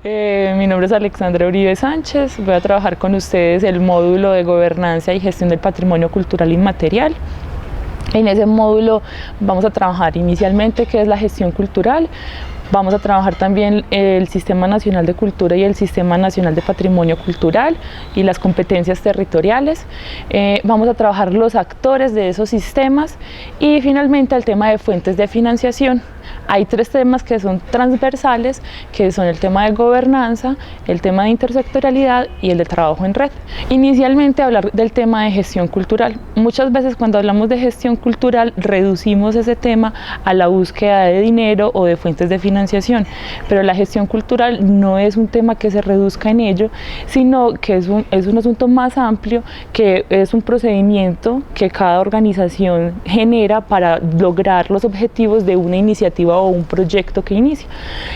Mi nombre es Alexandra Uribe Sánchez, voy a trabajar con ustedes el módulo de Gobernanza y Gestión del Patrimonio Cultural Inmaterial. En ese módulo vamos a trabajar inicialmente qué es la gestión cultural. Vamos a trabajar también el Sistema Nacional de Cultura y el Sistema Nacional de Patrimonio Cultural y las competencias territoriales. Vamos a trabajar los actores de esos sistemas y finalmente el tema de fuentes de financiación. Hay tres temas que son transversales, que son el tema de gobernanza, el tema de intersectorialidad y el de trabajo en red. Inicialmente hablar del tema de gestión cultural. Muchas veces cuando hablamos de gestión cultural reducimos ese tema a la búsqueda de dinero o de fuentes de financiación, pero la gestión cultural no es un tema que se reduzca en ello, sino que es un asunto más amplio, que es un procedimiento que cada organización genera para lograr los objetivos de una iniciativa o un proyecto que inicia.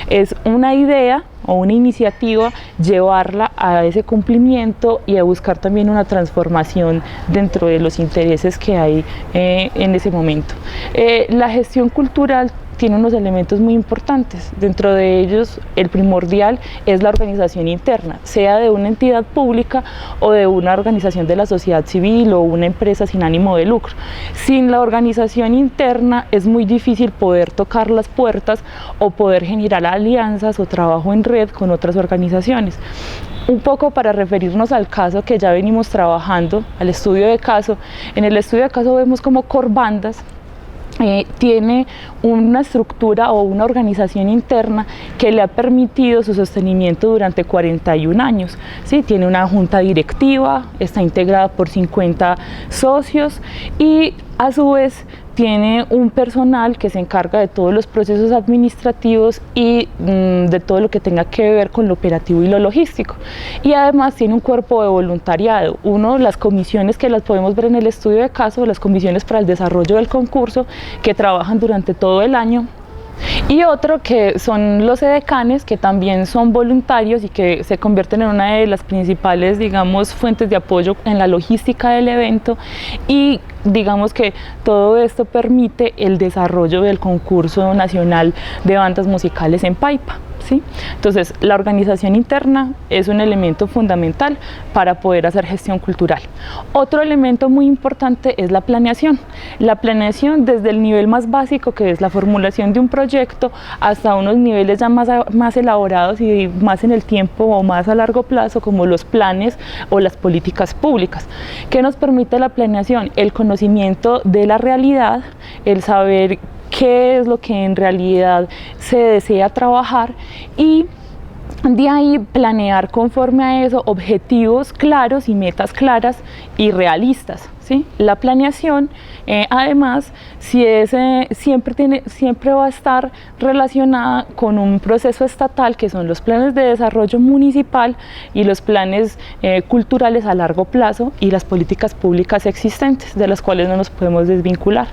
Es una idea o una iniciativa, llevarla a ese cumplimiento y a buscar también una transformación dentro de los intereses que hay en ese momento. La gestión cultural tiene unos elementos muy importantes. Dentro de ellos, el primordial es la organización interna, sea de una entidad pública o de una organización de la sociedad civil o una empresa sin ánimo de lucro. Sin la organización interna es muy difícil poder tocar las puertas o poder generar alianzas o trabajo en red con otras organizaciones. Un poco para referirnos al caso que ya venimos trabajando, al estudio de caso. En el estudio de caso vemos como Corbandas tiene una estructura o una organización interna que le ha permitido su sostenimiento durante 41 años. ¿Sí? Tiene una junta directiva, está integrada por 50 socios y a su vez tiene un personal que se encarga de todos los procesos administrativos y de todo lo que tenga que ver con lo operativo y lo logístico. Y además tiene un cuerpo de voluntariado. Uno, las comisiones que las podemos ver en el estudio de caso, las comisiones para el desarrollo del concurso, que trabajan durante todo el año. Y otro que son los edecanes, que también son voluntarios y que se convierten en una de las principales, digamos, fuentes de apoyo en la logística del evento, y digamos que todo esto permite el desarrollo del concurso nacional de bandas musicales en Paipa. ¿Sí? Entonces, la organización interna es un elemento fundamental para poder hacer gestión cultural. Otro elemento muy importante es la planeación. La planeación desde el nivel más básico, que es la formulación de un proyecto, hasta unos niveles ya más elaborados y más en el tiempo o más a largo plazo, como los planes o las políticas públicas. ¿Qué nos permite la planeación? El conocimiento de la realidad, el saber qué es lo que en realidad se desea trabajar y de ahí planear conforme a eso objetivos claros y metas claras y realistas. ¿Sí? La planeación, además, siempre va a estar relacionada con un proceso estatal, que son los planes de desarrollo municipal y los planes culturales a largo plazo y las políticas públicas existentes, de las cuales no nos podemos desvincular.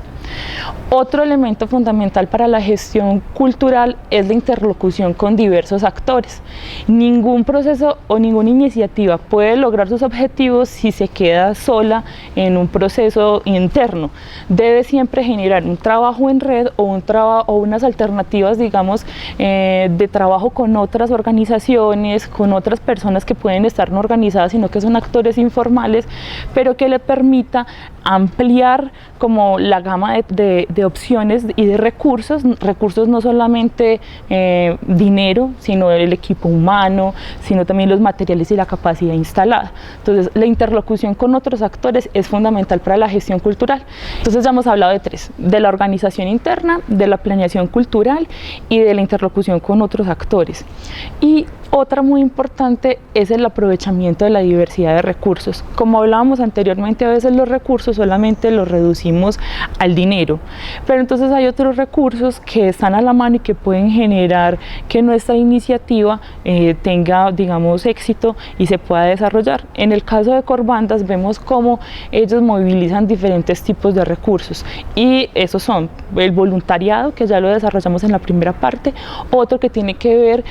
Otro elemento fundamental para la gestión cultural es la interlocución con diversos actores. Ningún proceso o ninguna iniciativa puede lograr sus objetivos si se queda sola en un proceso interno. Debe siempre generar un trabajo en red o unas alternativas, digamos, de trabajo con otras organizaciones, con otras personas que pueden estar no organizadas, sino que son actores informales, pero que le permita ampliar como la gama de opciones y de recursos no solamente dinero, sino el equipo humano, sino también los materiales y la capacidad instalada. Entonces, la interlocución con otros actores es fundamental para la gestión cultural. Entonces, ya hemos hablado de tres: de la organización interna, de la planeación cultural y de la interlocución con otros actores. Y otra muy importante es el aprovechamiento de la diversidad de recursos. Como hablábamos anteriormente, a veces los recursos solamente los reducimos al dinero, pero entonces hay otros recursos que están a la mano y que pueden generar que nuestra iniciativa tenga, digamos, éxito y se pueda desarrollar. En el caso de Corbandas vemos cómo ellos movilizan diferentes tipos de recursos, y esos son el voluntariado, que ya lo desarrollamos en la primera parte, otro que tiene que ver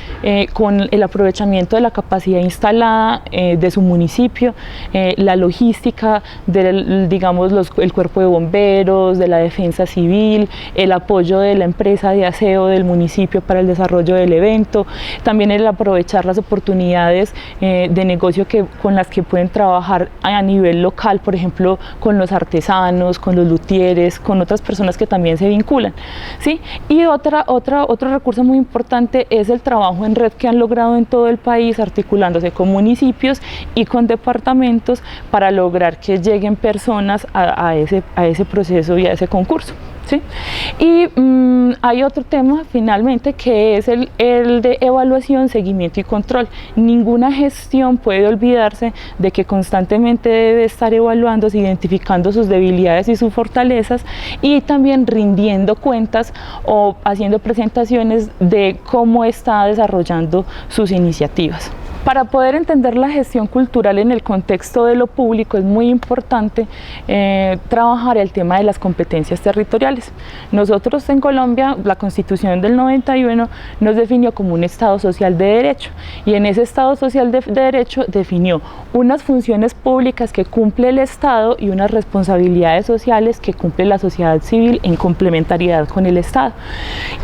con el aprovechamiento de la capacidad instalada de su municipio, la logística, digamos, el cuerpo de bomberos, de la defensa civil, el apoyo de la empresa de aseo del municipio para el desarrollo del evento, también el aprovechar las oportunidades de negocio con las que pueden trabajar a nivel local, por ejemplo, con los artesanos, con los luthieres, con otras personas que también se vinculan, ¿sí? Y otro recurso muy importante es el trabajo en red que han logrado en todo el país, articulándose con municipios y con departamentos para lograr que lleguen personas a ese proceso y a ese concurso, ¿sí? Y hay otro tema finalmente que es el de evaluación, seguimiento y control. Ninguna gestión puede olvidarse de que constantemente debe estar evaluándose, identificando sus debilidades y sus fortalezas y también rindiendo cuentas o haciendo presentaciones de cómo está desarrollando sus iniciativas. Para poder entender la gestión cultural en el contexto de lo público es muy importante trabajar el tema de las competencias territoriales. Nosotros en Colombia, la Constitución del 91 nos definió como un Estado social de derecho y en ese Estado social de derecho definió unas funciones públicas que cumple el Estado y unas responsabilidades sociales que cumple la sociedad civil en complementariedad con el Estado.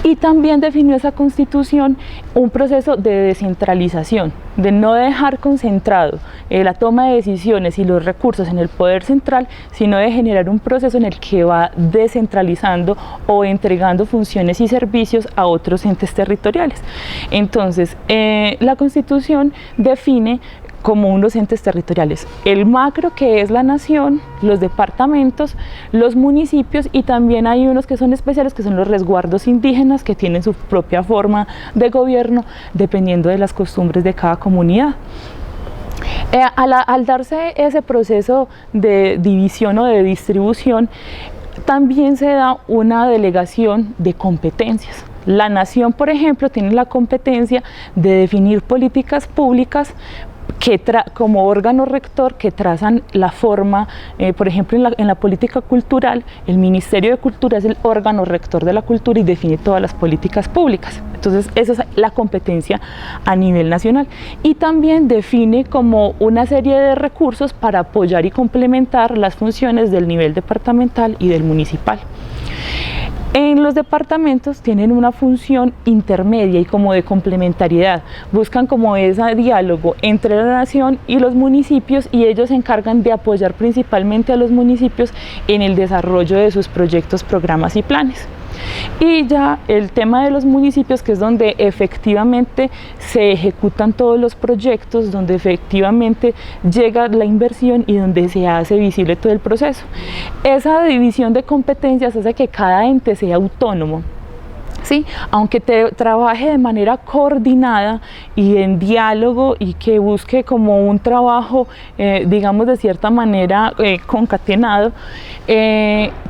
Y también definió esa Constitución un proceso de descentralización, de no dejar concentrado la toma de decisiones y los recursos en el poder central, sino de generar un proceso en el que va descentralizando o entregando funciones y servicios a otros entes territoriales. Entonces, la Constitución define como unos entes territoriales, el macro que es la nación, los departamentos, los municipios y también hay unos que son especiales que son los resguardos indígenas que tienen su propia forma de gobierno dependiendo de las costumbres de cada comunidad. Al darse ese proceso de división o de distribución, también se da una delegación de competencias. La nación, por ejemplo, tiene la competencia de definir políticas públicas como órgano rector que trazan la forma, por ejemplo en la política cultural, el Ministerio de Cultura es el órgano rector de la cultura y define todas las políticas públicas. Entonces esa es la competencia a nivel nacional y también define como una serie de recursos para apoyar y complementar las funciones del nivel departamental y del municipal. En los departamentos tienen una función intermedia y como de complementariedad, buscan como ese diálogo entre la nación y los municipios y ellos se encargan de apoyar principalmente a los municipios en el desarrollo de sus proyectos, programas y planes. Y ya el tema de los municipios, que es donde efectivamente se ejecutan todos los proyectos, donde efectivamente llega la inversión y donde se hace visible todo el proceso. Esa división de competencias hace que cada ente sea autónomo, ¿sí? Aunque trabaje de manera coordinada y en diálogo y que busque como un trabajo, digamos de cierta manera concatenado,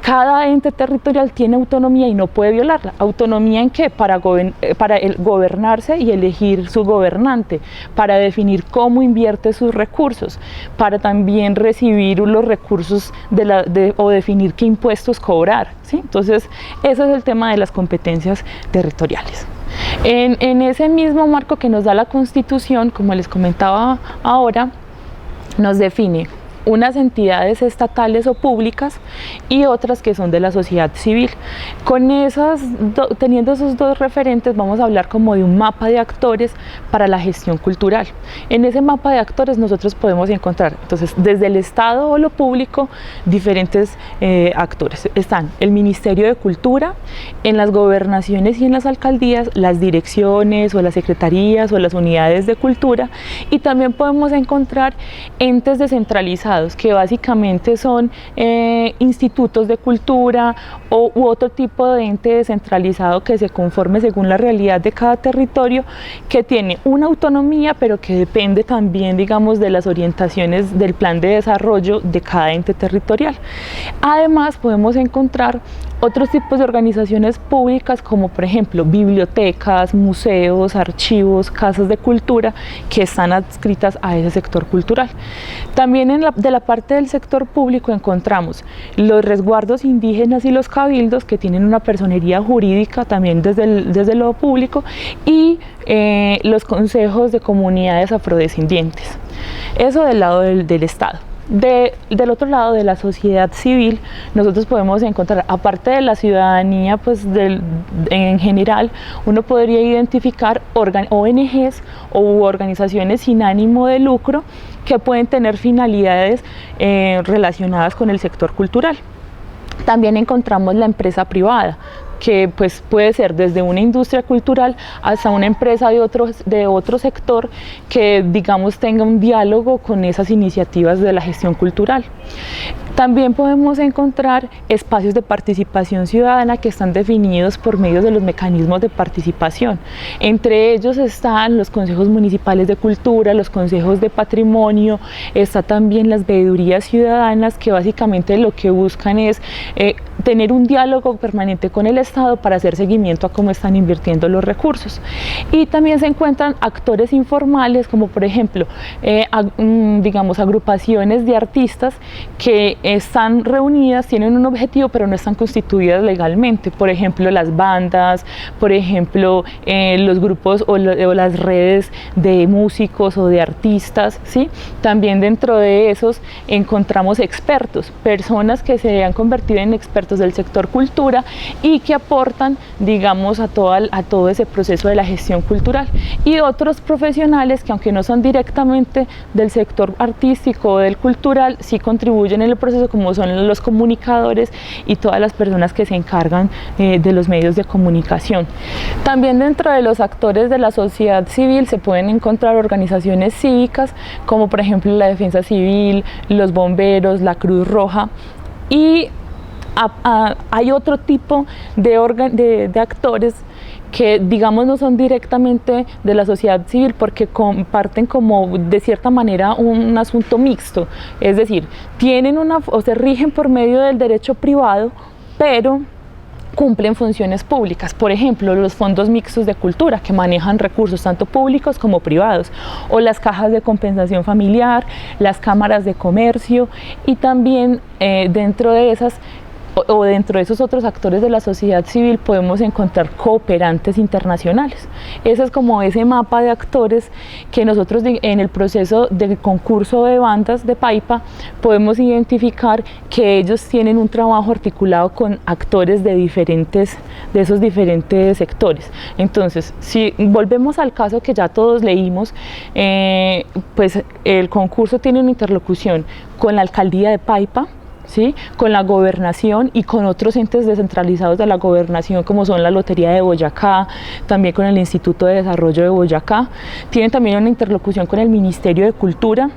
cada ente territorial tiene autonomía y no puede violarla. ¿Autonomía en qué? Para gobernarse y elegir su gobernante, para definir cómo invierte sus recursos, para también recibir los recursos o definir qué impuestos cobrar, ¿sí? Entonces, ese es el tema de las competencias territoriales. En ese mismo marco que nos da la Constitución, como les comentaba ahora, nos define unas entidades estatales o públicas y otras que son de la sociedad civil. Teniendo esos dos referentes, vamos a hablar como de un mapa de actores para la gestión cultural. En ese mapa de actores nosotros podemos encontrar, entonces, desde el Estado o lo público, diferentes actores. Están el Ministerio de Cultura, en las gobernaciones y en las alcaldías, las direcciones o las secretarías o las unidades de cultura, y también podemos encontrar entes descentralizados que básicamente son institutos de cultura u otro tipo de ente descentralizado que se conforme según la realidad de cada territorio, que tiene una autonomía pero que depende también, digamos, de las orientaciones del plan de desarrollo de cada ente territorial. Además podemos encontrar otros tipos de organizaciones públicas como por ejemplo bibliotecas, museos, archivos, casas de cultura que están adscritas a ese sector cultural. También de la parte del sector público encontramos los resguardos indígenas y los cabildos que tienen una personería jurídica también desde lo público y los consejos de comunidades afrodescendientes. Eso del lado del Estado. Del otro lado, de la sociedad civil, nosotros podemos encontrar, aparte de la ciudadanía, pues en general, uno podría identificar ONGs u organizaciones sin ánimo de lucro que pueden tener finalidades relacionadas con el sector cultural. También encontramos la empresa privada, que pues puede ser desde una industria cultural hasta una empresa de otro sector que, digamos, tenga un diálogo con esas iniciativas de la gestión cultural. También podemos encontrar espacios de participación ciudadana que están definidos por medio de los mecanismos de participación. Entre ellos están los consejos municipales de cultura, los consejos de patrimonio, está también las veedurías ciudadanas, que básicamente lo que buscan es tener un diálogo permanente con el Estado para hacer seguimiento a cómo están invirtiendo los recursos. Y también se encuentran actores informales, como por ejemplo, digamos, agrupaciones de artistas que están reunidas, tienen un objetivo, pero no están constituidas legalmente. Por ejemplo, las bandas, por ejemplo, los grupos o las redes de músicos o de artistas, ¿sí? También dentro de esos encontramos expertos, personas que se han convertido en expertos del sector cultura y que aportan, digamos, a todo ese proceso de la gestión cultural, y otros profesionales que, aunque no son directamente del sector artístico o del cultural, sí contribuyen en el proceso, como son los comunicadores y todas las personas que se encargan de los medios de comunicación. También dentro de los actores de la sociedad civil se pueden encontrar organizaciones cívicas, como por ejemplo la Defensa Civil, los bomberos, la Cruz Roja, y hay otro tipo de actores que, digamos, no son directamente de la sociedad civil, porque comparten como de cierta manera un asunto mixto, es decir, tienen o se rigen por medio del derecho privado, pero cumplen funciones públicas. Por ejemplo, los fondos mixtos de cultura, que manejan recursos tanto públicos como privados, o las cajas de compensación familiar, las cámaras de comercio, y también dentro de esas o dentro de esos otros actores de la sociedad civil podemos encontrar cooperantes internacionales. Ese es como ese mapa de actores que nosotros en el proceso del concurso de bandas de Paipa podemos identificar que ellos tienen un trabajo articulado con actores de esos diferentes sectores. Entonces, si volvemos al caso que ya todos leímos, pues el concurso tiene una interlocución con la alcaldía de Paipa, ¿sí?, con la gobernación y con otros entes descentralizados de la gobernación, como son la Lotería de Boyacá, también con el Instituto de Desarrollo de Boyacá. Tienen también una interlocución con el Ministerio de Cultura,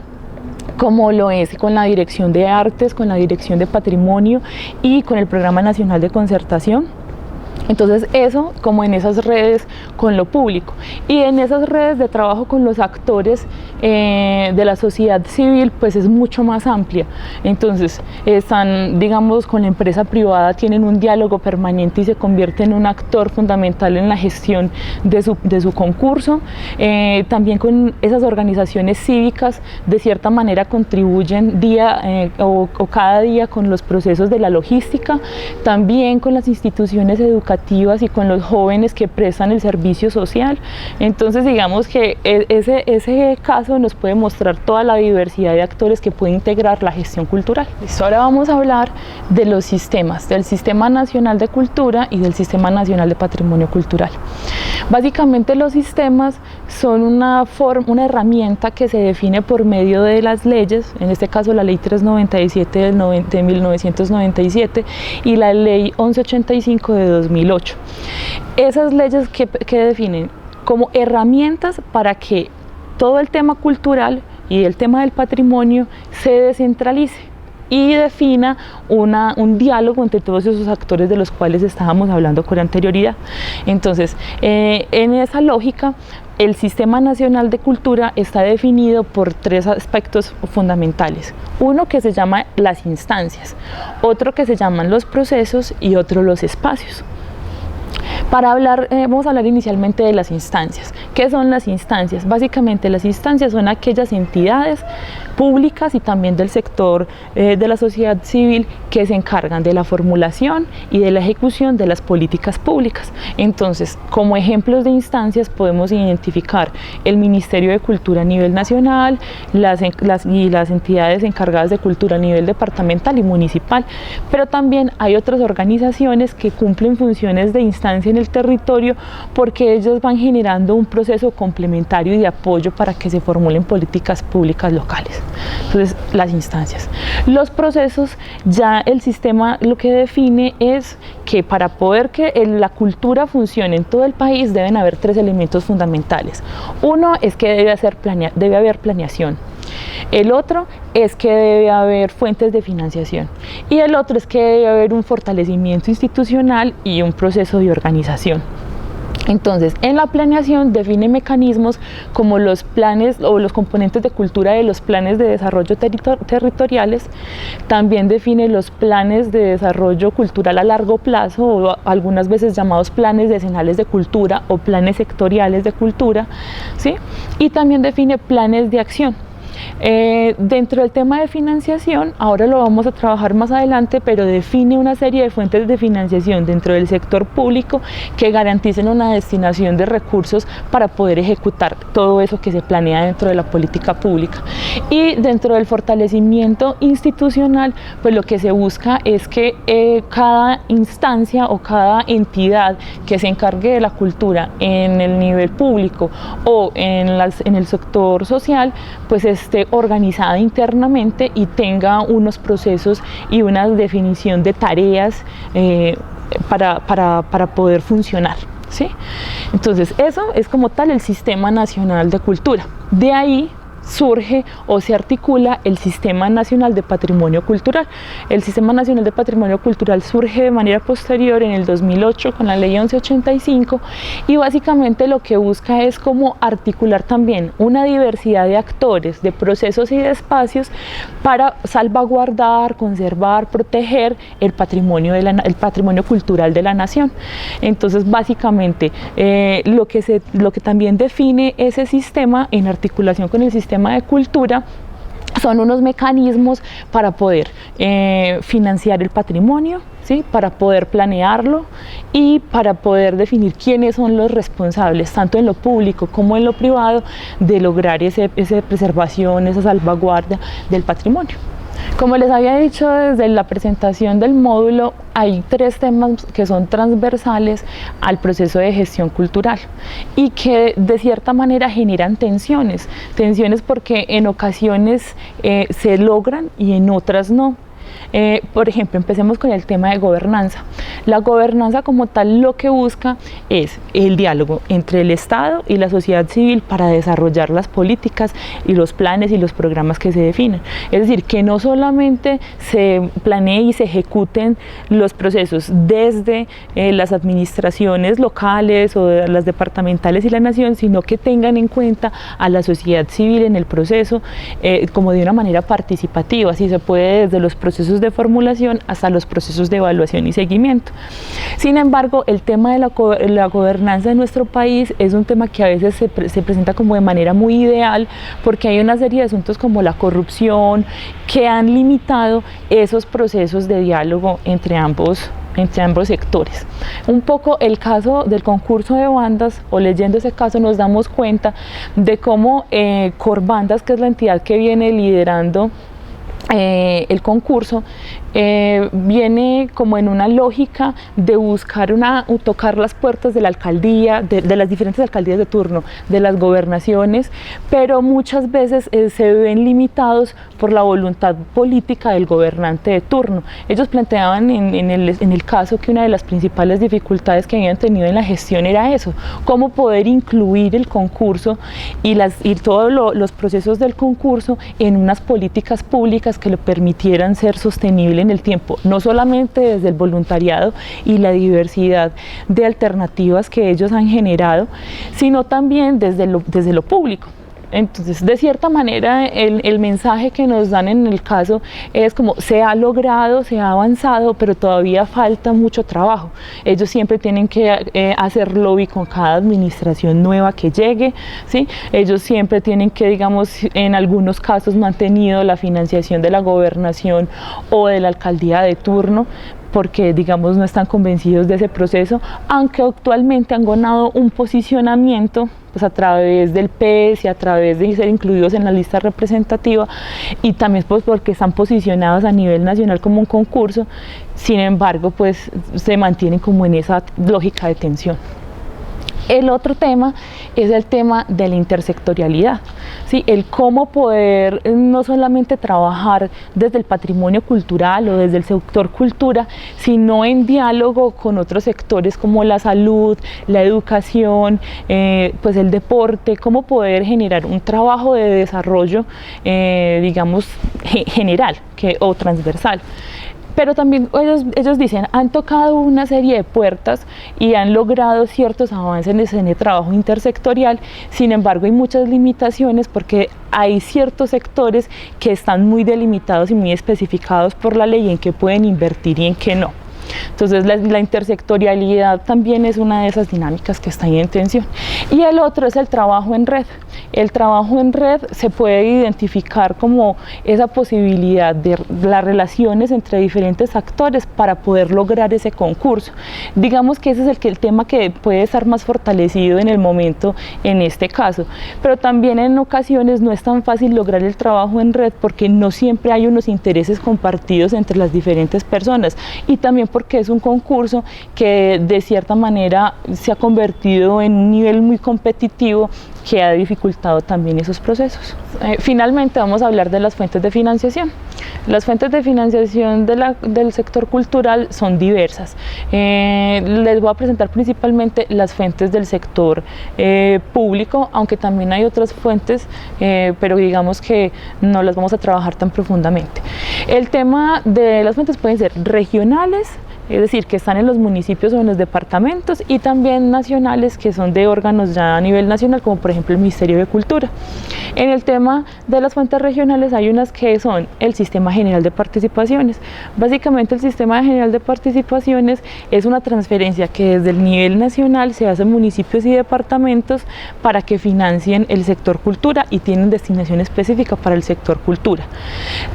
como lo es con la Dirección de Artes, con la Dirección de Patrimonio y con el Programa Nacional de Concertación. Entonces eso como en esas redes con lo público, y en esas redes de trabajo con los actores de la sociedad civil pues es mucho más amplia. Entonces están, digamos, con la empresa privada, tienen un diálogo permanente y se convierte en un actor fundamental en la gestión de su concurso. También con esas organizaciones cívicas de cierta manera contribuyen o cada día con los procesos de la logística, también con las instituciones educativas y con los jóvenes que prestan el servicio social. Entonces digamos que ese caso nos puede mostrar toda la diversidad de actores que puede integrar la gestión cultural. Ahora vamos a hablar de los sistemas, del Sistema Nacional de Cultura y del Sistema Nacional de Patrimonio Cultural. Básicamente los sistemas son una herramienta que se define por medio de las leyes, en este caso la Ley 397 de 1997 y la Ley 1185 de 2008. Esas leyes que definen como herramientas para que todo el tema cultural y el tema del patrimonio se descentralice y defina un diálogo entre todos esos actores de los cuales estábamos hablando con anterioridad. Entonces, en esa lógica, el Sistema Nacional de Cultura está definido por tres aspectos fundamentales. Uno que se llama las instancias, otro que se llaman los procesos y otro los espacios. Vamos a hablar inicialmente de las instancias. ¿Qué son las instancias? Básicamente las instancias son aquellas entidades públicas y también del sector de la sociedad civil que se encargan de la formulación y de la ejecución de las políticas públicas. Entonces, como ejemplos de instancias podemos identificar el Ministerio de Cultura a nivel nacional, las entidades encargadas de cultura a nivel departamental y municipal, pero también hay otras organizaciones que cumplen funciones de instancia en el territorio porque ellos van generando un proceso complementario y de apoyo para que se formulen políticas públicas locales. Entonces, las instancias. Los procesos, ya el sistema lo que define es que para poder que la cultura funcione en todo el país deben haber 3 elementos fundamentales. Uno es que debe haber planeación. El otro es que debe haber fuentes de financiación y el otro es que debe haber un fortalecimiento institucional y un proceso de organización. Entonces, en la planeación define mecanismos como los planes o los componentes de cultura de los planes de desarrollo territoriales, también define los planes de desarrollo cultural a largo plazo o algunas veces llamados planes decenales de cultura o planes sectoriales de cultura, ¿sí? Y también define planes de acción. Dentro del tema de financiación, ahora lo vamos a trabajar más adelante, pero define una serie de fuentes de financiación dentro del sector público que garanticen una destinación de recursos para poder ejecutar todo eso que se planea dentro de la política pública. Y dentro del fortalecimiento institucional, pues lo que se busca es que cada instancia o cada entidad que se encargue de la cultura en el nivel público o en el sector social, pues esté organizada internamente y tenga unos procesos y una definición de tareas para poder funcionar, ¿sí? Entonces, eso es como tal el Sistema Nacional de Cultura. De ahí surge o se articula el Sistema Nacional de Patrimonio Cultural. El Sistema Nacional de Patrimonio Cultural surge de manera posterior en el 2008 con la Ley 1185 y básicamente lo que busca es como articular también una diversidad de actores, de procesos y de espacios para salvaguardar, conservar, proteger el patrimonio cultural de la nación. Entonces, básicamente lo que también define ese sistema en articulación con el sistema de cultura son unos mecanismos para poder financiar el patrimonio, ¿sí? Para poder planearlo y para poder definir quiénes son los responsables, tanto en lo público como en lo privado, de lograr esa preservación, esa salvaguardia del patrimonio. Como les había dicho desde la presentación del módulo, hay 3 temas que son transversales al proceso de gestión cultural y que de cierta manera generan tensiones porque en ocasiones se logran y en otras no. Por ejemplo, empecemos con el tema de gobernanza. La gobernanza como tal lo que busca es el diálogo entre el Estado y la sociedad civil para desarrollar las políticas y los planes y los programas que se definen. Es decir, que no solamente se planee y se ejecuten los procesos desde las administraciones locales o las departamentales y la nación, sino que tengan en cuenta a la sociedad civil en el proceso como de una manera participativa. Así se puede desde los procesos de formulación hasta los procesos de evaluación y seguimiento. Sin embargo, el tema de la gobernanza de nuestro país es un tema que a veces se presenta como de manera muy ideal porque hay una serie de asuntos como la corrupción que han limitado esos procesos de diálogo entre ambos sectores. Un poco el caso del concurso de bandas, o leyendo ese caso nos damos cuenta de cómo Corbandas, que es la entidad que viene liderando el concurso, viene como en una lógica de buscar tocar las puertas de la alcaldía, de las diferentes alcaldías de turno, de las gobernaciones, pero muchas veces se ven limitados por la voluntad política del gobernante de turno. Ellos planteaban en el caso que una de las principales dificultades que habían tenido en la gestión era eso, cómo poder incluir el concurso y todos los procesos del concurso en unas políticas públicas que le permitieran ser sostenible en el tiempo, no solamente desde el voluntariado y la diversidad de alternativas que ellos han generado, sino también desde lo público. Entonces, de cierta manera, el mensaje que nos dan en el caso es como se ha logrado, se ha avanzado, pero todavía falta mucho trabajo. Ellos siempre tienen que hacer lobby con cada administración nueva que llegue, ¿sí? Ellos siempre tienen que, digamos, en algunos casos mantenido la financiación de la gobernación o de la alcaldía de turno, porque digamos no están convencidos de ese proceso, aunque actualmente han ganado un posicionamiento pues a través del PES y a través de ser incluidos en la lista representativa, y también pues porque están posicionados a nivel nacional como un concurso. Sin embargo, pues se mantienen como en esa lógica de tensión. El otro tema es el tema de la intersectorialidad, ¿sí? El cómo poder no solamente trabajar desde el patrimonio cultural o desde el sector cultura, sino en diálogo con otros sectores como la salud, la educación, pues el deporte, cómo poder generar un trabajo de desarrollo, digamos, general o transversal. Pero también ellos dicen, han tocado una serie de puertas y han logrado ciertos avances en el trabajo intersectorial. Sin embargo, hay muchas limitaciones porque hay ciertos sectores que están muy delimitados y muy especificados por la ley en qué pueden invertir y en qué no. Entonces la intersectorialidad también es una de esas dinámicas que está ahí en tensión. Y el otro es el trabajo en red. El trabajo en red se puede identificar como esa posibilidad de las relaciones entre diferentes actores para poder lograr ese concurso. Digamos que ese es el tema que puede estar más fortalecido en el momento en este caso, pero también en ocasiones no es tan fácil lograr el trabajo en red porque no siempre hay unos intereses compartidos entre las diferentes personas, y también porque es un concurso que de cierta manera se ha convertido en un nivel muy competitivo que ha dificultado también esos procesos. Finalmente vamos a hablar de las fuentes de financiación. Las fuentes de financiación del sector cultural son diversas. Les voy a presentar principalmente las fuentes del sector público, aunque también hay otras fuentes, pero digamos que no las vamos a trabajar tan profundamente. El tema de las fuentes pueden ser regionales, es decir, que están en los municipios o en los departamentos, y también nacionales, que son de órganos ya a nivel nacional, como por ejemplo el Ministerio de Cultura. En el tema de las fuentes regionales hay unas que son el Sistema General de Participaciones. Básicamente el Sistema General de Participaciones es una transferencia que desde el nivel nacional se hace a municipios y departamentos para que financien el sector cultura, y tienen destinación específica para el sector cultura.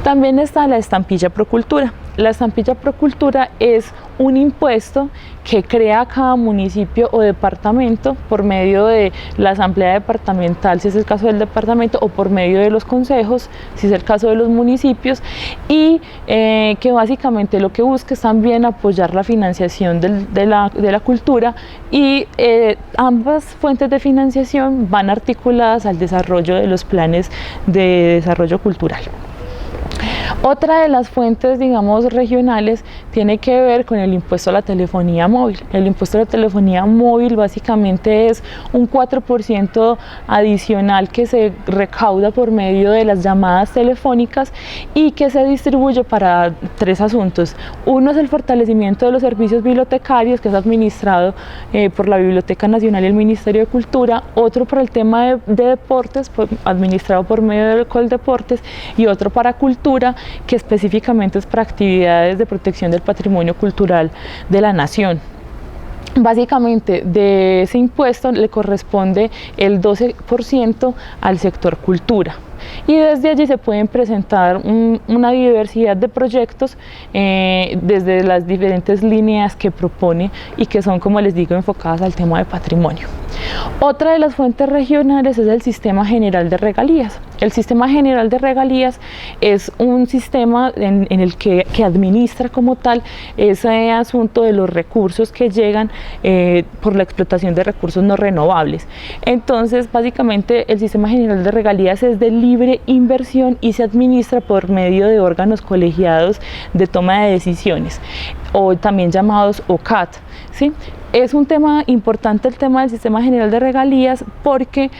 También está la estampilla Procultura. La estampilla Procultura es un impuesto que crea cada municipio o departamento por medio de la asamblea departamental, si es el caso del departamento, o por medio de los consejos, si es el caso de los municipios, y que básicamente lo que busca es también apoyar la financiación de la cultura, y ambas fuentes de financiación van articuladas al desarrollo de los planes de desarrollo cultural. Otra de las fuentes, digamos, regionales tiene que ver con el impuesto a la telefonía móvil. El impuesto a la telefonía móvil básicamente es un 4% adicional que se recauda por medio de las llamadas telefónicas y que se distribuye para tres asuntos. Uno es el fortalecimiento de los servicios bibliotecarios, que es administrado por la Biblioteca Nacional y el Ministerio de Cultura. Otro para el tema de deportes, administrado por medio del Coldeportes, y otro para cultura, que específicamente es para actividades de protección del patrimonio cultural de la nación. Básicamente de ese impuesto le corresponde el 12% al sector cultura. Y desde allí se pueden presentar una diversidad de proyectos desde las diferentes líneas que propone, y que son, como les digo, enfocadas al tema de patrimonio. Otra de las fuentes regionales es el Sistema General de Regalías. El Sistema General de Regalías es un sistema en el que administra como tal ese asunto de los recursos que llegan por la explotación de recursos no renovables. Entonces, básicamente, el Sistema General de Regalías es de libre inversión y se administra por medio de órganos colegiados de toma de decisiones, o también llamados OCAT, ¿sí? Es un tema importante el tema del Sistema General de Regalías porque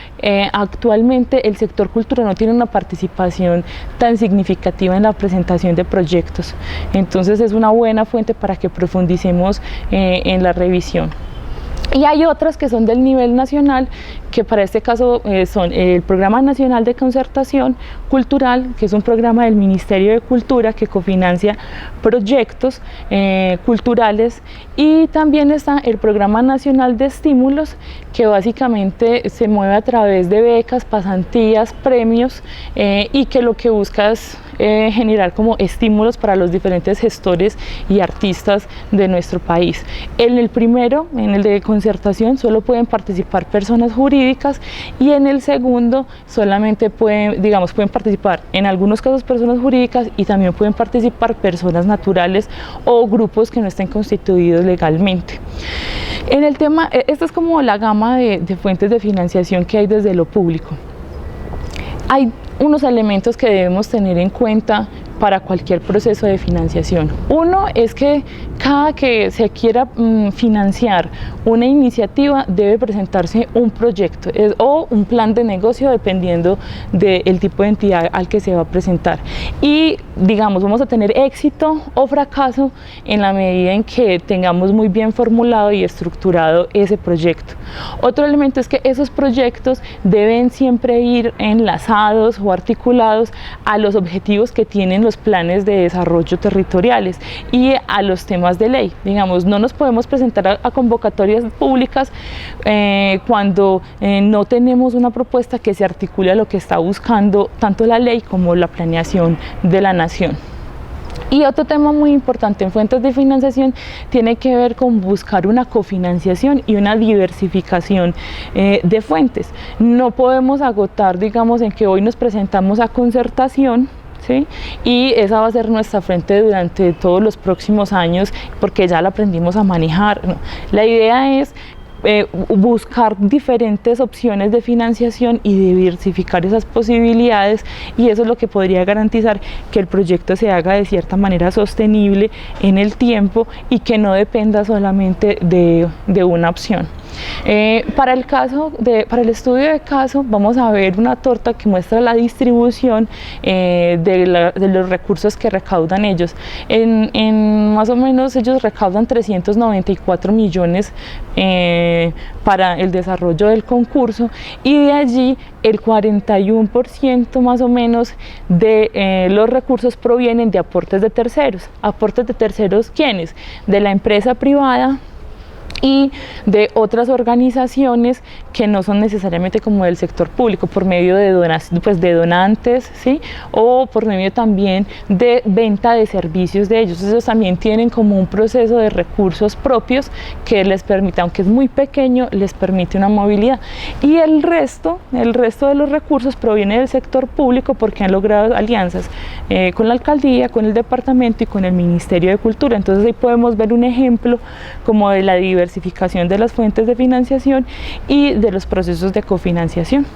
actualmente el sector cultural no tiene una participación tan significativa en la presentación de proyectos. Entonces es una buena fuente para que profundicemos en la revisión. Y hay otras que son del nivel nacional, que para este caso son el Programa Nacional de Concertación Cultural, que es un programa del Ministerio de Cultura que cofinancia proyectos culturales, y también está el Programa Nacional de Estímulos, que básicamente se mueve a través de becas, pasantías, premios, y que lo que busca es generar como estímulos para los diferentes gestores y artistas de nuestro país. En el primero, en el de concertación, solo pueden participar personas jurídicas, y en el segundo solamente pueden participar en algunos casos personas jurídicas, y también pueden participar personas naturales o grupos que no estén constituidos legalmente. En el tema, esta es como la gama de fuentes de financiación que hay desde lo público. Hay unos elementos que debemos tener en cuenta para cualquier proceso de financiación. Uno es que cada que se quiera financiar una iniciativa debe presentarse un proyecto o un plan de negocio, dependiendo del tipo de entidad al que se va a presentar. Y vamos a tener éxito o fracaso en la medida en que tengamos muy bien formulado y estructurado ese proyecto. Otro elemento es que esos proyectos deben siempre ir enlazados o articulados a los objetivos que tienen los planes de desarrollo territoriales y a los temas de ley. No nos podemos presentar a convocatorias públicas cuando no tenemos una propuesta que se articule a lo que está buscando tanto la ley como la planeación de la nación. Y otro tema muy importante en fuentes de financiación tiene que ver con buscar una cofinanciación y una diversificación de fuentes. No podemos agotar, en que hoy nos presentamos a concertación, ¿sí? Y esa va a ser nuestra fuente durante todos los próximos años, porque ya la aprendimos a manejar. No. La idea es buscar diferentes opciones de financiación y diversificar esas posibilidades, y eso es lo que podría garantizar que el proyecto se haga de cierta manera sostenible en el tiempo y que no dependa solamente de una opción. Para el estudio de caso vamos a ver una torta que muestra la distribución de los recursos que recaudan ellos. Más o menos ellos recaudan 394 millones para el desarrollo del concurso, y de allí el 41% más o menos de los recursos provienen de aportes de terceros. ¿Aportes de terceros quiénes? De la empresa privada y de otras organizaciones que no son necesariamente como del sector público, por medio de donantes, ¿sí? O por medio también de venta de servicios de ellos. Ellos también tienen como un proceso de recursos propios que les permite, aunque es muy pequeño, les permite una movilidad. Y el resto de los recursos proviene del sector público, porque han logrado alianzas con la alcaldía, con el departamento y con el Ministerio de Cultura. Entonces ahí podemos ver un ejemplo como de la diversificación de las fuentes de financiación y de los procesos de cofinanciación.